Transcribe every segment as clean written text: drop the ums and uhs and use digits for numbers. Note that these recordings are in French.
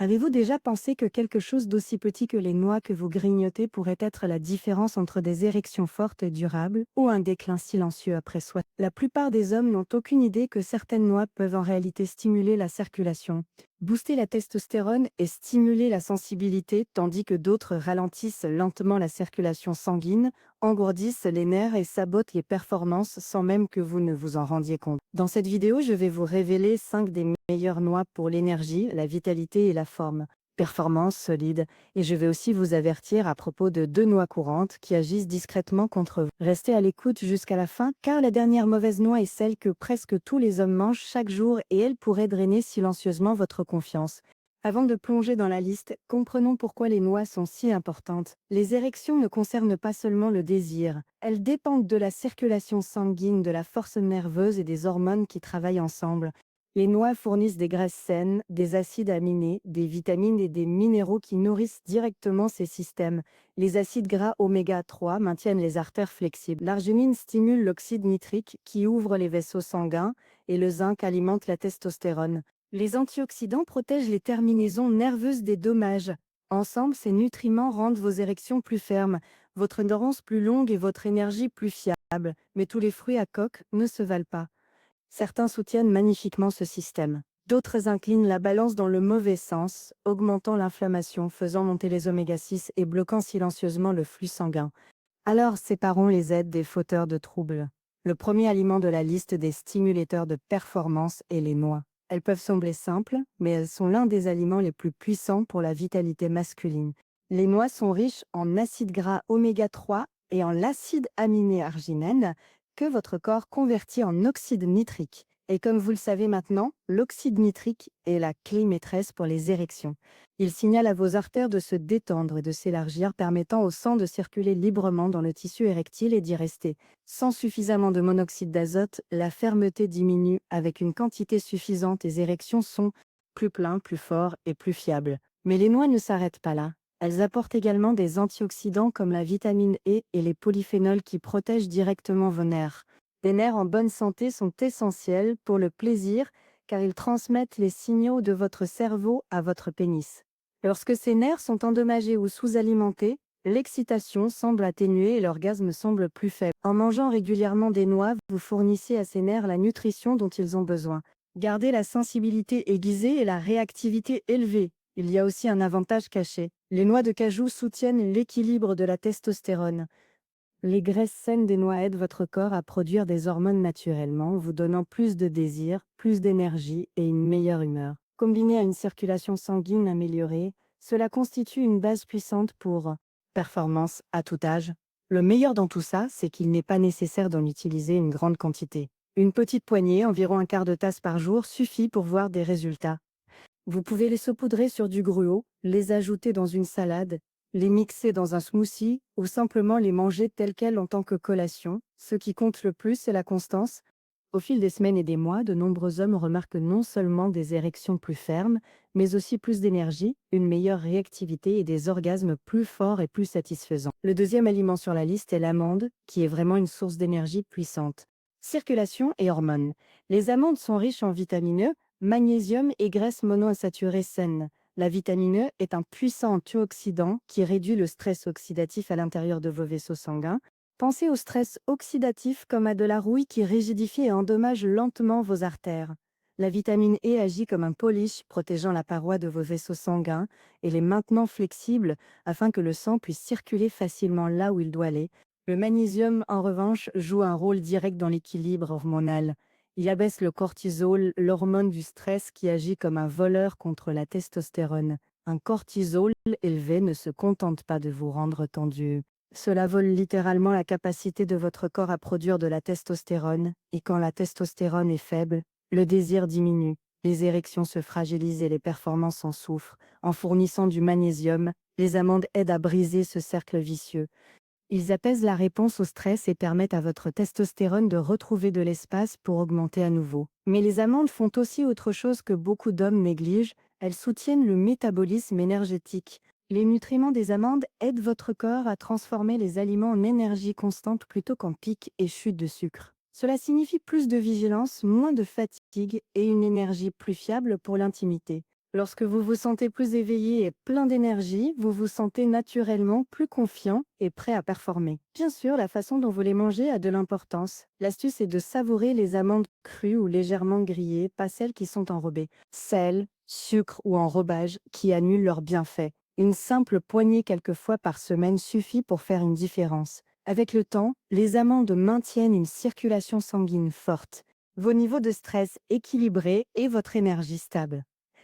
Avez-vous déjà pensé que quelque chose d'aussi petit que les noix que vous grignotez pourrait être la différence entre des érections fortes et durables ou un déclin silencieux après soi? La plupart des hommes n'ont aucune idée que certaines noix peuvent en réalité stimuler la circulation, booster la testostérone et stimuler la sensibilité, tandis que d'autres ralentissent lentement la circulation sanguine, engourdissent les nerfs et sabotent les performances sans même que vous ne vous en rendiez compte. Dans cette vidéo, je vais vous révéler 5 des meilleures noix pour l'énergie, la vitalité et la forme. Performance solide. Et je vais aussi vous avertir à propos de 2 noix courantes qui agissent discrètement contre vous. Restez à l'écoute jusqu'à la fin, car la dernière mauvaise noix est celle que presque tous les hommes mangent chaque jour et elle pourrait drainer silencieusement votre confiance. Avant de plonger dans la liste, comprenons pourquoi les noix sont si importantes. Les érections ne concernent pas seulement le désir. Elles dépendent de la circulation sanguine, de la force nerveuse et des hormones qui travaillent ensemble. Les noix fournissent des graisses saines, des acides aminés, des vitamines et des minéraux qui nourrissent directement ces systèmes. Les acides gras oméga 3 maintiennent les artères flexibles. L'arginine stimule l'oxyde nitrique qui ouvre les vaisseaux sanguins et le zinc alimente la testostérone. Les antioxydants protègent les terminaisons nerveuses des dommages. Ensemble, ces nutriments rendent vos érections plus fermes, votre endurance plus longue et votre énergie plus fiable. Mais tous les fruits à coque ne se valent pas. Certains soutiennent magnifiquement ce système. D'autres inclinent la balance dans le mauvais sens, augmentant l'inflammation, faisant monter les oméga 6 et bloquant silencieusement le flux sanguin. Alors séparons les aides des fauteurs de troubles. Le premier aliment de la liste des stimulateurs de performance est les noix. Elles peuvent sembler simples, mais elles sont l'un des aliments les plus puissants pour la vitalité masculine. Les noix sont riches en acides gras oméga 3 et en l'acide aminé arginine que votre corps convertit en oxyde nitrique. Et comme vous le savez maintenant, l'oxyde nitrique est la clé maîtresse pour les érections. Il signale à vos artères de se détendre et de s'élargir, permettant au sang de circuler librement dans le tissu érectile et d'y rester. Sans suffisamment de monoxyde d'azote, la fermeté diminue. Avec une quantité suffisante, les érections sont plus pleins, plus forts et plus fiables. Mais les noix ne s'arrêtent pas là. Elles apportent également des antioxydants comme la vitamine E et les polyphénols qui protègent directement vos nerfs. Les nerfs en bonne santé sont essentiels pour le plaisir car ils transmettent les signaux de votre cerveau à votre pénis. Lorsque ces nerfs sont endommagés ou sous-alimentés, l'excitation semble atténuer et l'orgasme semble plus faible. En mangeant régulièrement des noix, vous fournissez à ces nerfs la nutrition dont ils ont besoin. Gardez la sensibilité aiguisée et la réactivité élevée. Il y a aussi un avantage caché. Les noix de cajou soutiennent l'équilibre de la testostérone. Les graisses saines des noix aident votre corps à produire des hormones naturellement, vous donnant plus de désir, plus d'énergie et une meilleure humeur. Combiné à une circulation sanguine améliorée, cela constitue une base puissante pour performance à tout âge. Le meilleur dans tout ça, c'est qu'il n'est pas nécessaire d'en utiliser une grande quantité. Une petite poignée, environ un quart de tasse par jour, suffit pour voir des résultats. Vous pouvez les saupoudrer sur du gruau, les ajouter dans une salade, les mixer dans un smoothie ou simplement les manger telles quelles en tant que collation. Ce qui compte le plus, c'est la constance. Au fil des semaines et des mois, de nombreux hommes remarquent non seulement des érections plus fermes, mais aussi plus d'énergie, une meilleure réactivité et des orgasmes plus forts et plus satisfaisants. Le deuxième aliment sur la liste est l'amande, qui est vraiment une source d'énergie puissante. Circulation et hormones. Les amandes sont riches en vitamine E, magnésium et graisses monoinsaturées saines. La vitamine E est un puissant antioxydant qui réduit le stress oxydatif à l'intérieur de vos vaisseaux sanguins. Pensez au stress oxydatif comme à de la rouille qui rigidifie et endommage lentement vos artères. La vitamine E agit comme un polish protégeant la paroi de vos vaisseaux sanguins et les maintenant flexibles afin que le sang puisse circuler facilement là où il doit aller. Le magnésium, en revanche, joue un rôle direct dans l'équilibre hormonal. Il abaisse le cortisol, l'hormone du stress qui agit comme un voleur contre la testostérone. Un cortisol élevé ne se contente pas de vous rendre tendu. Cela vole littéralement la capacité de votre corps à produire de la testostérone, et quand la testostérone est faible, le désir diminue, les érections se fragilisent et les performances en souffrent. En fournissant du magnésium, les amandes aident à briser ce cercle vicieux. Ils apaisent la réponse au stress et permettent à votre testostérone de retrouver de l'espace pour augmenter à nouveau. Mais les amandes font aussi autre chose que beaucoup d'hommes négligent, elles soutiennent le métabolisme énergétique. Les nutriments des amandes aident votre corps à transformer les aliments en énergie constante plutôt qu'en pic et chute de sucre. Cela signifie plus de vigilance, moins de fatigue et une énergie plus fiable pour l'intimité. Lorsque vous vous sentez plus éveillé et plein d'énergie, vous vous sentez naturellement plus confiant et prêt à performer. Bien sûr, la façon dont vous les mangez a de l'importance. L'astuce est de savourer les amandes crues ou légèrement grillées, pas celles qui sont enrobées. Sel, sucre ou enrobage qui annulent leurs bienfaits. Une simple poignée quelques fois par semaine suffit pour faire une différence. Avec le temps, les amandes maintiennent une circulation sanguine forte, vos niveaux de stress équilibrés et votre énergie stable.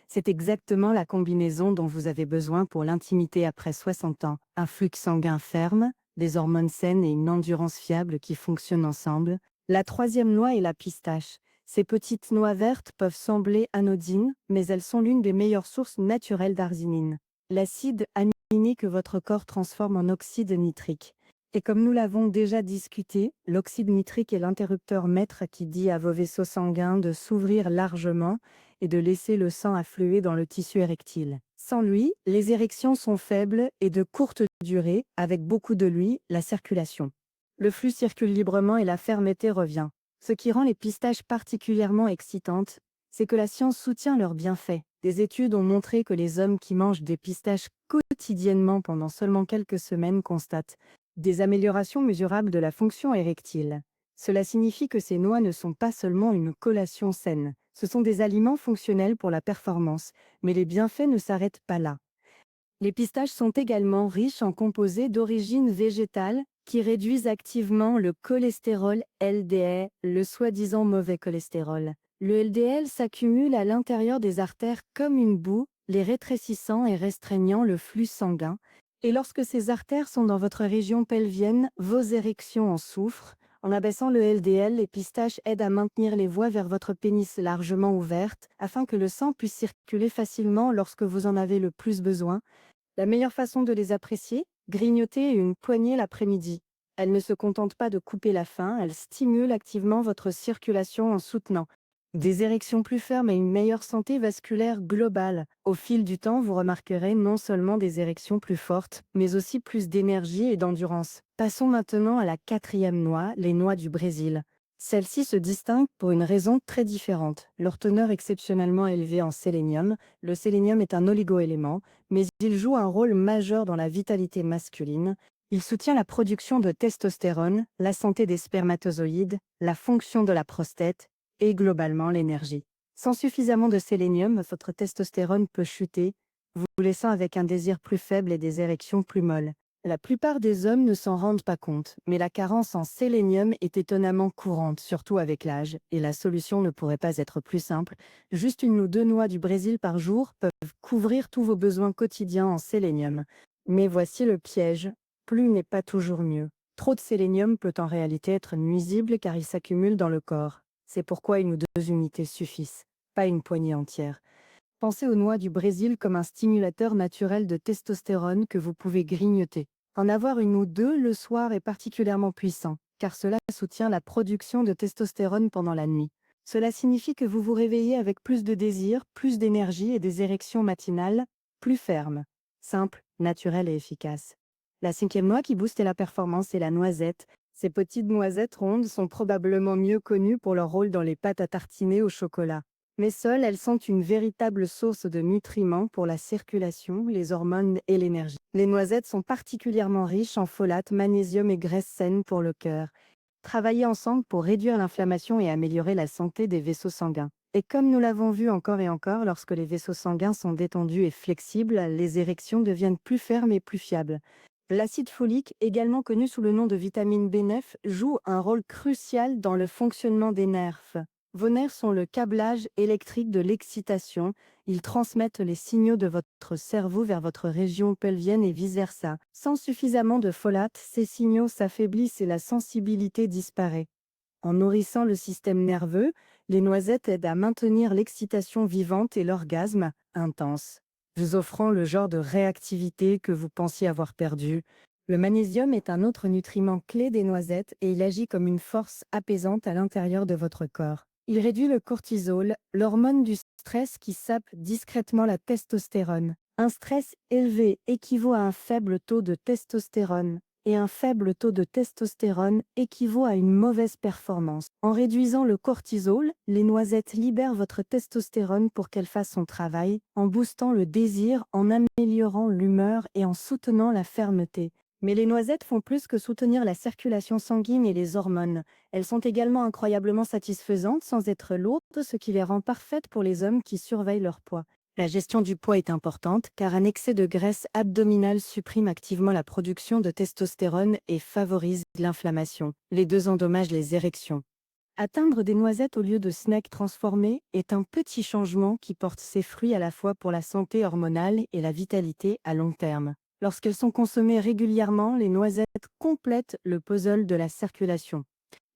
C'est exactement la combinaison dont vous avez besoin pour l'intimité après 60 ans. Un flux sanguin ferme, des hormones saines et une endurance fiable qui fonctionnent ensemble. La troisième noix est la pistache. Ces petites noix vertes peuvent sembler anodines, mais elles sont l'une des meilleures sources naturelles d'arginine, l'acide aminé que votre corps transforme en oxyde nitrique. Et comme nous l'avons déjà discuté, l'oxyde nitrique est l'interrupteur maître qui dit à vos vaisseaux sanguins de s'ouvrir largement et de laisser le sang affluer dans le tissu érectile. Sans lui, les érections sont faibles et de courte durée, avec beaucoup de lui, la circulation. Le flux circule librement et la fermeté revient. Ce qui rend les pistaches particulièrement excitantes, c'est que la science soutient leurs bienfaits. Des études ont montré que les hommes qui mangent des pistaches quotidiennement pendant seulement quelques semaines constatent des améliorations mesurables de la fonction érectile. Cela signifie que ces noix ne sont pas seulement une collation saine, ce sont des aliments fonctionnels pour la performance, mais les bienfaits ne s'arrêtent pas là. Les pistaches sont également riches en composés d'origine végétale qui réduisent activement le cholestérol LDL, le soi-disant mauvais cholestérol. Le LDL s'accumule à l'intérieur des artères comme une boue, les rétrécissant et restreignant le flux sanguin. Et lorsque ces artères sont dans votre région pelvienne, vos érections en souffrent. En abaissant le LDL, les pistaches aident à maintenir les voies vers votre pénis largement ouvertes afin que le sang puisse circuler facilement lorsque vous en avez le plus besoin. La meilleure façon de les apprécier, grignoter une poignée l'après-midi. Elles ne se contentent pas de couper la faim, elles stimulent activement votre circulation en soutenant des érections plus fermes et une meilleure santé vasculaire globale. Au fil du temps, vous remarquerez non seulement des érections plus fortes, mais aussi plus d'énergie et d'endurance. Passons maintenant à la quatrième noix, les noix du Brésil. Celles-ci se distinguent pour une raison très différente. Leur teneur exceptionnellement élevée en sélénium. Le sélénium est un oligoélément, mais il joue un rôle majeur dans la vitalité masculine. Il soutient la production de testostérone, la santé des spermatozoïdes, la fonction de la prostate et globalement l'énergie. Sans suffisamment de sélénium, votre testostérone peut chuter, vous laissant avec un désir plus faible et des érections plus molles. La plupart des hommes ne s'en rendent pas compte, mais la carence en sélénium est étonnamment courante, surtout avec l'âge, et la solution ne pourrait pas être plus simple. Juste une ou deux noix du Brésil par jour peuvent couvrir tous vos besoins quotidiens en sélénium. Mais voici le piège, plus n'est pas toujours mieux. Trop de sélénium peut en réalité être nuisible car il s'accumule dans le corps. C'est pourquoi une ou deux unités suffisent, pas une poignée entière. Pensez aux noix du Brésil comme un stimulateur naturel de testostérone que vous pouvez grignoter. En avoir une ou deux le soir est particulièrement puissant, car cela soutient la production de testostérone pendant la nuit. Cela signifie que vous vous réveillez avec plus de désir, plus d'énergie et des érections matinales plus fermes, simples, naturelles et efficaces. La cinquième noix qui booste la performance est la noisette. Ces petites noisettes rondes sont probablement mieux connues pour leur rôle dans les pâtes à tartiner au chocolat. Mais seules, elles sont une véritable source de nutriments pour la circulation, les hormones et l'énergie. Les noisettes sont particulièrement riches en folate, magnésium et graisses saines pour le cœur. Travaillez ensemble pour réduire l'inflammation et améliorer la santé des vaisseaux sanguins. Et comme nous l'avons vu encore et encore, lorsque les vaisseaux sanguins sont détendus et flexibles, les érections deviennent plus fermes et plus fiables. L'acide folique, également connu sous le nom de vitamine B9, joue un rôle crucial dans le fonctionnement des nerfs. Vos nerfs sont le câblage électrique de l'excitation. Ils transmettent les signaux de votre cerveau vers votre région pelvienne et vice-versa. Sans suffisamment de folate, ces signaux s'affaiblissent et la sensibilité disparaît. En nourrissant le système nerveux, les noisettes aident à maintenir l'excitation vivante et l'orgasme intense, vous offrant le genre de réactivité que vous pensiez avoir perdu. Le magnésium est un autre nutriment clé des noisettes et il agit comme une force apaisante à l'intérieur de votre corps. Il réduit le cortisol, l'hormone du stress qui sape discrètement la testostérone. Un stress élevé équivaut à un faible taux de testostérone, et un faible taux de testostérone équivaut à une mauvaise performance. En réduisant le cortisol, les noisettes libèrent votre testostérone pour qu'elle fasse son travail, en boostant le désir, en améliorant l'humeur et en soutenant la fermeté. Mais les noisettes font plus que soutenir la circulation sanguine et les hormones. Elles sont également incroyablement satisfaisantes sans être lourdes, ce qui les rend parfaites pour les hommes qui surveillent leur poids. La gestion du poids est importante car un excès de graisse abdominale supprime activement la production de testostérone et favorise l'inflammation. Les deux endommagent les érections. Atteindre des noisettes au lieu de snacks transformés est un petit changement qui porte ses fruits à la fois pour la santé hormonale et la vitalité à long terme. Lorsqu'elles sont consommées régulièrement, les noisettes complètent le puzzle de la circulation.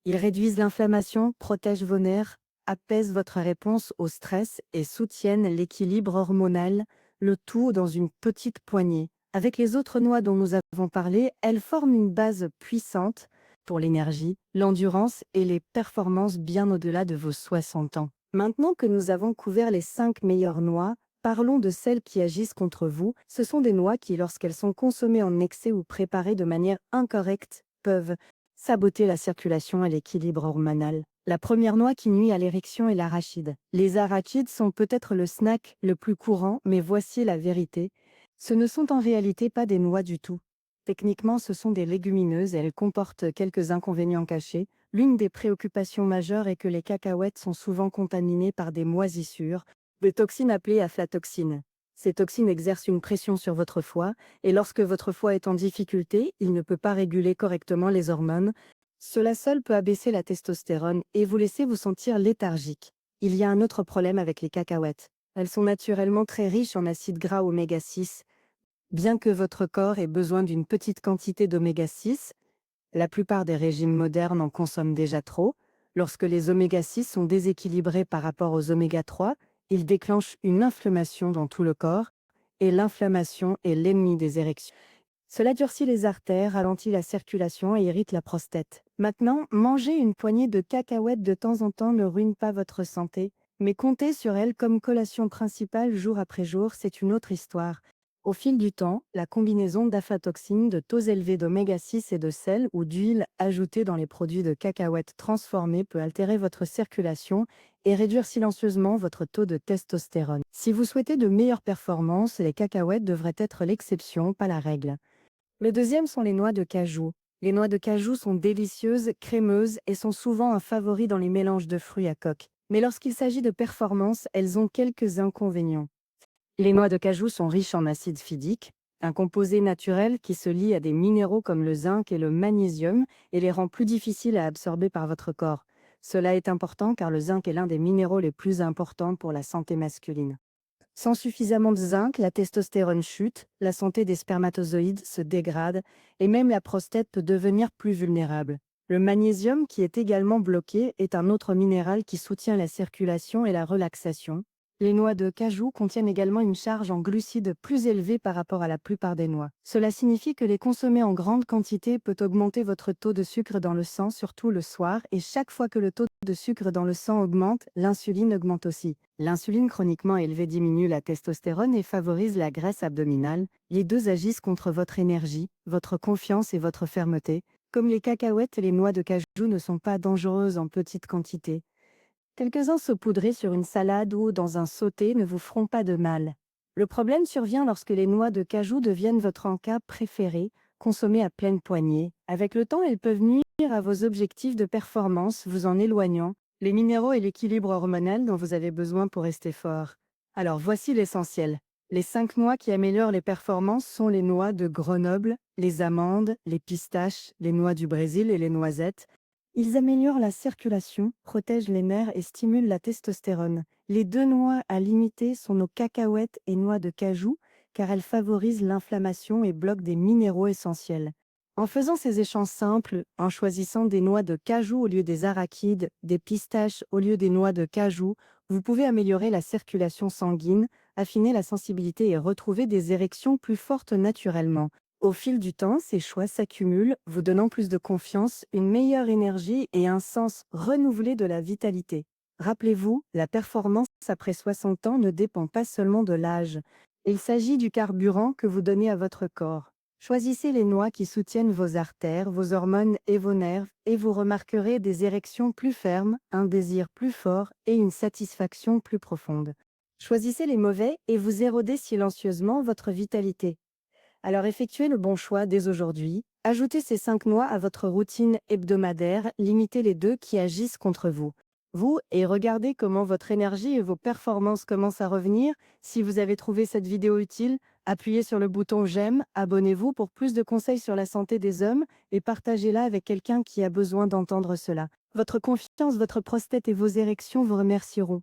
Ils réduisent l'inflammation, protègent vos nerfs, apaisent votre réponse au stress et soutiennent l'équilibre hormonal, le tout dans une petite poignée. Avec les autres noix dont nous avons parlé, elles forment une base puissante pour l'énergie, l'endurance et les performances bien au-delà de vos 60 ans. Maintenant que nous avons couvert les 5 meilleures noix, parlons de celles qui agissent contre vous. Ce sont des noix qui, lorsqu'elles sont consommées en excès ou préparées de manière incorrecte, peuvent saboter la circulation et l'équilibre hormonal. La première noix qui nuit à l'érection est l'arachide. Les arachides sont peut-être le snack le plus courant, mais voici la vérité. Ce ne sont en réalité pas des noix du tout. Techniquement, ce sont des légumineuses et elles comportent quelques inconvénients cachés. L'une des préoccupations majeures est que les cacahuètes sont souvent contaminées par des moisissures, des toxines appelées aflatoxines. Ces toxines exercent une pression sur votre foie, et lorsque votre foie est en difficulté, il ne peut pas réguler correctement les hormones. Cela seul peut abaisser la testostérone et vous laisser vous sentir léthargique. Il y a un autre problème avec les cacahuètes. Elles sont naturellement très riches en acides gras oméga 6. Bien que votre corps ait besoin d'une petite quantité d'oméga 6, la plupart des régimes modernes en consomment déjà trop. Lorsque les oméga 6 sont déséquilibrés par rapport aux oméga 3, ils déclenchent une inflammation dans tout le corps, et l'inflammation est l'ennemi des érections. Cela durcit les artères, ralentit la circulation et irrite la prostate. Maintenant, manger une poignée de cacahuètes de temps en temps ne ruine pas votre santé, mais compter sur elles comme collation principale jour après jour, c'est une autre histoire. Au fil du temps, la combinaison d'aflatoxines, de taux élevés d'oméga 6 et de sel ou d'huile ajoutée dans les produits de cacahuètes transformés peut altérer votre circulation et réduire silencieusement votre taux de testostérone. Si vous souhaitez de meilleures performances, les cacahuètes devraient être l'exception, pas la règle. Le deuxième sont les noix de cajou. Les noix de cajou sont délicieuses, crémeuses et sont souvent un favori dans les mélanges de fruits à coque. Mais lorsqu'il s'agit de performance, elles ont quelques inconvénients. Les noix de cajou sont riches en acide phydique, un composé naturel qui se lie à des minéraux comme le zinc et le magnésium et les rend plus difficiles à absorber par votre corps. Cela est important car le zinc est l'un des minéraux les plus importants pour la santé masculine. Sans suffisamment de zinc, la testostérone chute, la santé des spermatozoïdes se dégrade et même la prostate peut devenir plus vulnérable. Le magnésium, qui est également bloqué, est un autre minéral qui soutient la circulation et la relaxation. Les noix de cajou contiennent également une charge en glucides plus élevée par rapport à la plupart des noix. Cela signifie que les consommer en grande quantité peut augmenter votre taux de sucre dans le sang, surtout le soir, et chaque fois que le taux de sucre dans le sang augmente, l'insuline augmente aussi. L'insuline chroniquement élevée diminue la testostérone et favorise la graisse abdominale. Les deux agissent contre votre énergie, votre confiance et votre fermeté. Comme les cacahuètes, les noix de cajou ne sont pas dangereuses en petite quantité. Quelques-uns saupoudrés sur une salade ou dans un sauté ne vous feront pas de mal. Le problème survient lorsque les noix de cajou deviennent votre encas préféré, consommées à pleine poignée. Avec le temps, elles peuvent nuire à vos objectifs de performance, vous en éloignant les minéraux et l'équilibre hormonal dont vous avez besoin pour rester fort. Alors voici l'essentiel. Les 5 noix qui améliorent les performances sont les noix de Grenoble, les amandes, les pistaches, les noix du Brésil et les noisettes. Ils améliorent la circulation, protègent les nerfs et stimulent la testostérone. Les deux noix à limiter sont nos cacahuètes et noix de cajou, car elles favorisent l'inflammation et bloquent des minéraux essentiels. En faisant ces échanges simples, en choisissant des noix de cajou au lieu des arachides, des pistaches au lieu des noix de cajou, vous pouvez améliorer la circulation sanguine, affiner la sensibilité et retrouver des érections plus fortes naturellement. Au fil du temps, ces choix s'accumulent, vous donnant plus de confiance, une meilleure énergie et un sens renouvelé de la vitalité. Rappelez-vous, la performance après 60 ans ne dépend pas seulement de l'âge. Il s'agit du carburant que vous donnez à votre corps. Choisissez les noix qui soutiennent vos artères, vos hormones et vos nerfs, et vous remarquerez des érections plus fermes, un désir plus fort et une satisfaction plus profonde. Choisissez les mauvais et vous érodez silencieusement votre vitalité. Alors effectuez le bon choix dès aujourd'hui. Ajoutez ces 5 noix à votre routine hebdomadaire, limitez les deux qui agissent contre vous. Et regardez comment votre énergie et vos performances commencent à revenir. Si vous avez trouvé cette vidéo utile, appuyez sur le bouton j'aime, abonnez-vous pour plus de conseils sur la santé des hommes et partagez-la avec quelqu'un qui a besoin d'entendre cela. Votre confiance, votre prostate et vos érections vous remercieront.